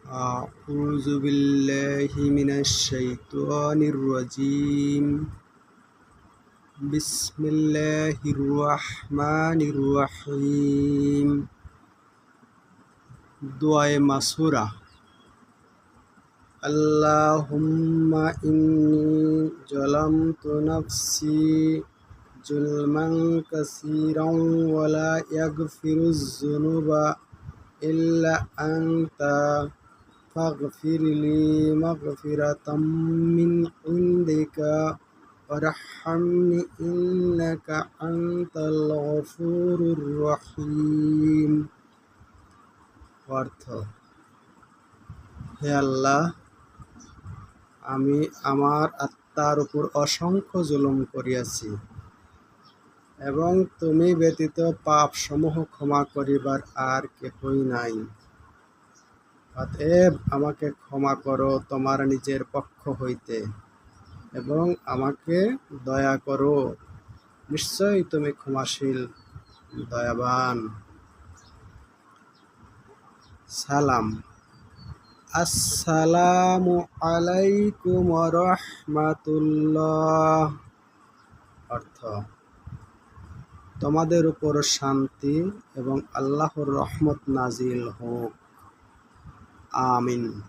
أعوذ بالله من الشيطان الرجيم بسم الله الرحمن الرحيم دعاء مسورة اللهم إني ظلمت نفسي ظلما كثيرا ولا يغفر الذنوب إلا أنت فاغفر لي مغفرة من عندك وارحمني إنك أنت الغفور الرحيم। অর্থ, হে আল্লাহ, আমি আমার আত্মার উপর অসংখ্য জুলুম করিয়াছি এবং তুমি ব্যতীত পাপ সমূহ ক্ষমা করিবার আর কেহই নাই। অতএব আমাকে ক্ষমা করো তোমার নিজের পক্ষ হইতে এবং আমাকে দয়া করো, নিশ্চয়ই তুমি ক্ষমাশীল দয়াবান। সালাম। আসসালামু আলাইকুম ওয়া রাহমাতুল্লাহ। অর্থ, তোমাদের উপর শান্তি এবং আল্লাহর রহমত নাজিল হোক। আমিন।